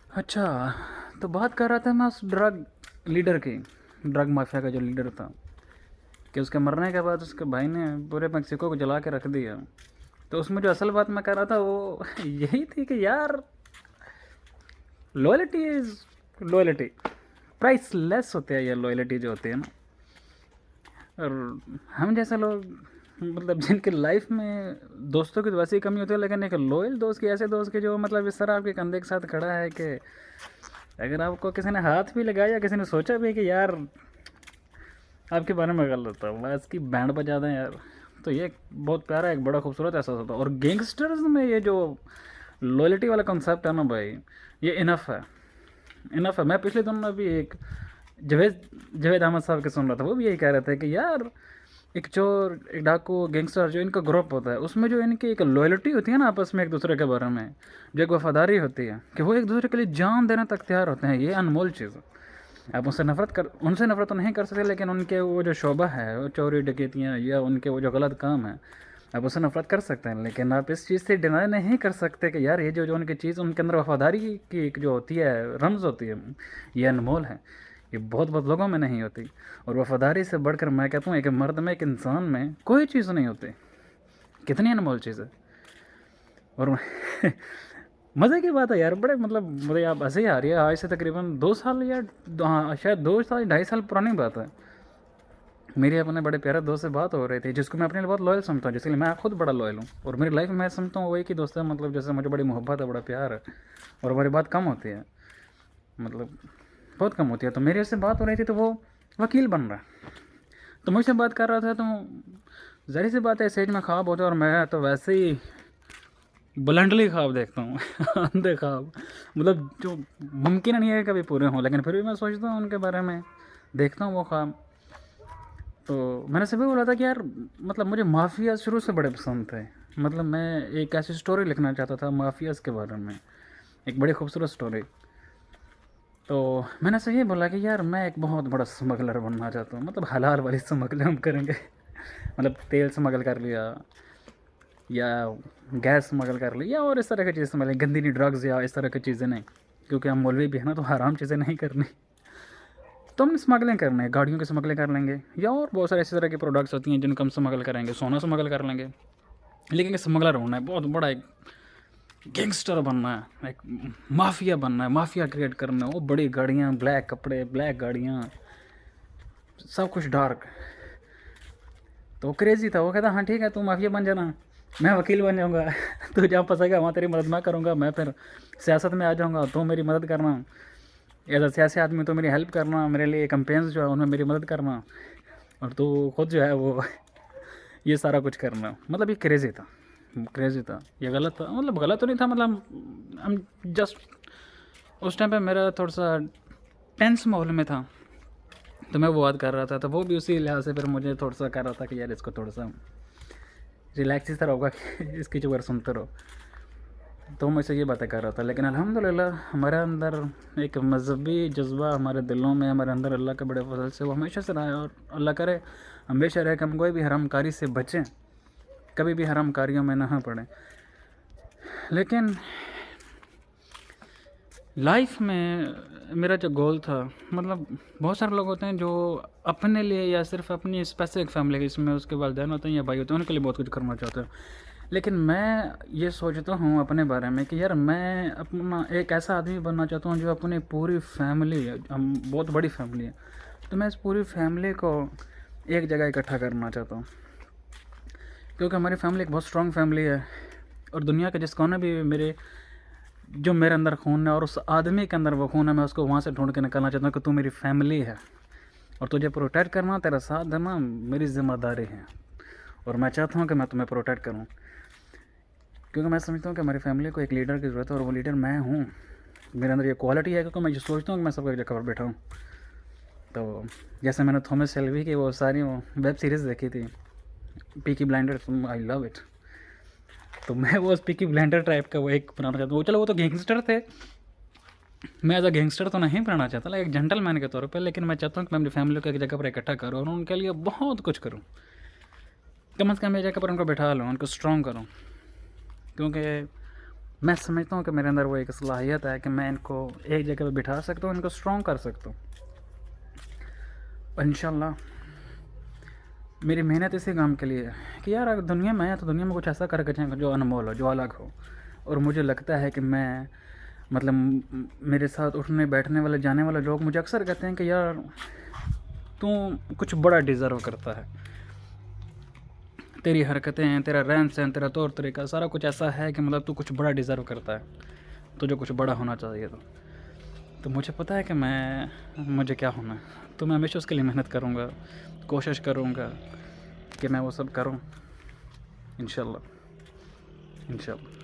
اچھا، تو بات کر رہا تھا میں اس ڈرگ لیڈر کی، ڈرگ مافیا کا جو لیڈر تھا، کہ اس کے مرنے کے بعد اس کے بھائی نے پورے میکسیکو کو جلا کے رکھ دیا. تو اس میں جو اصل بات میں کر رہا تھا وہ یہی تھی کہ یار لوئلٹی از لوئلٹی، پرائس لیس ہوتے ہیں یہ لوئلٹی جو ہوتی ہے نا. اور ہم جیسے لوگ مطلب جن کی لائف میں دوستوں کی تو ویسے ہی کمی ہوتی ہے، لیکن ایک لوئل دوست کی، ایسے دوست کے جو مطلب اس طرح آپ کے کندھے کے ساتھ کھڑا ہے کہ اگر آپ کو کسی نے ہاتھ بھی لگایا یا کسی نے سوچا بھی کہ یار آپ کے بارے میں غلط ہوتا ہے، اس کی بینڈ بجا دیں یار، تو یہ ایک بہت پیارا، ایک بڑا خوبصورت احساس ہوتا ہے. اور گینگسٹرز میں یہ جو لوئلٹی والا کنسیپٹ ہے نا بھائی، یہ انف ہے، انف ہے. میں پچھلے دنوں میں بھی ایک جوید احمد صاحب کے سن رہا تھا، وہ بھی یہی کہہ رہے تھے کہ یار ایک چور، ایک ڈاکو، گینگسٹر جو ان کا گروپ ہوتا ہے، اس میں جو ان کی ایک لوئلٹی ہوتی ہے نا آپس میں ایک دوسرے کے بارے میں، جو ایک وفاداری ہوتی ہے کہ وہ ایک دوسرے کے لیے جان دینے تک تیار ہوتے ہیں، یہ انمول چیز ہے. آپ ان سے نفرت تو نہیں کر سکتے، لیکن ان کے وہ جو شعبہ ہے، وہ چوری ڈکیتیاں یا ان کے وہ جو غلط کام ہیں، آپ اس سے نفرت کر سکتے ہیں، لیکن آپ اس چیز سے ڈینائی نہیں کر سکتے کہ یار یہ جو ان کی چیز، ان کے اندر وفاداری کی ایک جو ہوتی ہے، رمز ہوتی ہے، یہ انمول ہے. یہ بہت بہت لوگوں میں نہیں ہوتی. اور وفاداری سے بڑھ کر میں کہتا ہوں ایک مرد میں، ایک انسان میں کوئی چیز نہیں ہوتی. کتنی انمول چیز ہے. اور مزے کی بات ہے یار، بڑے مطلب مجھے آپ ہنسی آ رہی ہے. آج سے تقریباً 2 سال یا شاید 2 سال 2.5 سال پرانی بات ہے. میری اپنے بڑے پیارے دوست سے بات ہو رہی تھی، جس کو میں اپنے لیے بہت لوئل سمجھتا ہوں، جس کے لیے میں خود بڑا لوئل ہوں. اور میری لائف میں میں سمجھتا ہوں وہی کی دوست ہے، مطلب جیسے مجھے بڑی محبت ہے، بڑا پیار ہے، اور ہماری بات کم ہوتی ہے، مطلب بہت کم ہوتی ہے. تو میری اس سے بات ہو رہی تھی تو وہ وکیل بن رہا ہے، تو مجھ سے بات کر رہا تھا. تو ظاہر سی بات ہے، اسٹیج میں خواب ہوتے ہیں، اور میں تو ویسے ہی بلنڈلی خواب دیکھتا ہوں اندھے خواب، مطلب جو ممکن نہیں ہے کبھی پورے ہوں، لیکن پھر بھی میں سوچتا ہوں ان کے بارے میں، دیکھتا ہوں وہ خواب. تو میں نے سبھی بولا تھا کہ یار مطلب مجھے مافیاز شروع سے بڑے پسند تھے. مطلب میں ایک ایسی سٹوری لکھنا چاہتا تھا مافیاز کے بارے میں، ایک بڑی خوبصورت سٹوری. تو میں نے سے یہ بولا کہ یار میں ایک بہت بڑا سمگلر بننا چاہتا ہوں، مطلب حلال والی سمگلر ہم کریں گے مطلب تیل سمگل کر لیا، یا گیس سمگل کر لی، یا اور اس طرح کی چیزیں سمگل، گندی نہیں ڈرگز یا اس طرح کی چیزیں نہیں، کیونکہ ہم مولوی بھی ہیں نا، تو حرام چیزیں نہیں کرنی. تو ہم اسمگلنگ کرنے ہیں، گاڑیوں کی اسمگلنگ کر لیں گے، یا اور بہت سارے اسی طرح کی پروڈکٹس ہوتی ہیں جن کو ہم اسمگل کریں گے، سونا اسمگل کر لیں گے. لیکن ایک اسمگلر ہونا ہے، بہت بڑا ایک گینگسٹر بننا ہے، ایک مافیا بننا ہے، مافیا کریٹ کرنا ہے. وہ بڑی گاڑیاں، بلیک کپڑے، بلیک گاڑیاں، سب کچھ ڈارک. تو وہ کریزی تھا، وہ کہتا ہاں ٹھیک ہے تو مافیا بن جانا، میں وکیل بن جاؤں گا تو جہاں پھنسے گا وہاں تیری مدد میں کروں گا، میں پھر سیاست میں آ جاؤں گا، تو میری مدد کرنا، ایز اے سیاسی آدمی تو میری ہیلپ کرنا، میرے لیے کمپینز جو ہے ان میں میری مدد کرنا، اور تو خود جو ہے وہ یہ سارا کچھ کرنا. مطلب یہ کریزی تھا، کریزی تھا. یہ غلط تھا، مطلب غلط تو نہیں تھا، مطلب ہم جسٹ اس ٹائم پہ میرا تھوڑا سا ٹینس ماحول میں تھا، تو میں وہ بات کر رہا تھا. تو وہ بھی اسی لحاظ سے پھر مجھے تھوڑا سا کر رہا تھا کہ یار اس کو تھوڑا سا ریلیکس اس طرح ہوگا کہ اس کی جو سنتے رہو. تو میں سے یہ باتیں کر رہا تھا. لیکن الحمدللہ ہمارے اندر ایک مذہبی جذبہ ہمارے دلوں میں، ہمارے اندر اللہ کے بڑے فضل سے وہ ہمیشہ سے رہا ہے، اور اللہ کرے ہمیشہ رہے کہ ہم کوئی بھی حرام کاری سے بچیں، کبھی بھی حرام کاریوں میں نہ پڑیں. لیکن لائف میں میرا جو گول تھا، مطلب بہت سارے لوگ ہوتے ہیں جو اپنے لیے یا صرف اپنی اسپیسیفک فیملی، اس میں اس کے والدین ہوتے ہیں یا بھائی ہوتے ہیں، ان کے لیے بہت کچھ کرنا چاہتے ہیں. لیکن میں یہ سوچتا ہوں اپنے بارے میں کہ یار میں اپنا ایک ایسا آدمی بننا چاہتا ہوں جو اپنی پوری فیملی، ہم بہت بڑی فیملی ہے، تو میں اس پوری فیملی کو ایک جگہ اکٹھا کرنا چاہتا ہوں. کیونکہ ہماری فیملی ایک بہت اسٹرانگ فیملی ہے، اور دنیا کے جس کونے بھی جو میرے اندر خون ہے، اور اس آدمی کے اندر وہ خون ہے، میں اس کو وہاں سے ڈھونڈ کے نکالنا چاہتا ہوں کہ تو میری فیملی ہے، اور تجھے پروٹیکٹ کرنا، تیرا ساتھ دینا میری ذمہ داری ہے، اور میں چاہتا ہوں کہ میں تمہیں پروٹیکٹ کروں. کیونکہ میں سمجھتا ہوں کہ ہماری فیملی کو ایک لیڈر کی ضرورت ہے، اور وہ لیڈر میں ہوں. میرے اندر یہ کوالٹی ہے کیونکہ میں یہ سوچتا ہوں کہ میں سب کو ایک جگہ پر بیٹھا ہوں. تو جیسے میں نے تھامس شیلبی کی وہ ساری ویب سیریز دیکھی تھی، پیکی بلائنڈر، آئی لو اٹ. تو میں وہ پیکی بلائنڈر ٹائپ کا وہ ایک بنانا چاہتا ہوں. چلو وہ تو گینگسٹر تھے، میں ایز اے گینگسٹر تو نہیں بنانا چاہتا، ایک جنٹل مین کے طور پہ. لیکن میں چاہتا ہوں کہ میں اپنی فیملی کو ایک جگہ پر اکٹھا کروں، اور ان کے لیے بہت کچھ کروں، کم از کم ایک جگہ پر ان کو بٹھا لوں، ان کو اسٹرانگ کروں. کیونکہ میں سمجھتا ہوں کہ میرے اندر وہ ایک صلاحیت ہے کہ میں ان کو ایک جگہ پہ بٹھا سکتا ہوں، ان کو اسٹرانگ کر سکتا ہوں، اور انشاءاللہ میری محنت اسی کام کے لیے ہے کہ یار اگر دنیا میں آیا تو دنیا میں کچھ ایسا کر کے جائیں جو انمول ہو، جو الگ ہو. اور مجھے لگتا ہے کہ میں مطلب میرے ساتھ اٹھنے بیٹھنے والے جانے والے لوگ مجھے اکثر کہتے ہیں کہ یار تو کچھ بڑا ڈیزرو کرتا ہے، تیری حرکتیں، تیرا رہن سہن، تیرا طور طریقہ سارا کچھ ایسا ہے کہ مطلب تو کچھ بڑا ڈیزرو کرتا ہے، تجھے کچھ بڑا ہونا چاہیے. تو مجھے پتہ ہے کہ مجھے کیا ہونا ہے، تو میں ہمیشہ اس کے لیے محنت کروں گا، کوشش کروں گا کہ میں وہ سب کروں، انشاءاللہ انشاءاللہ.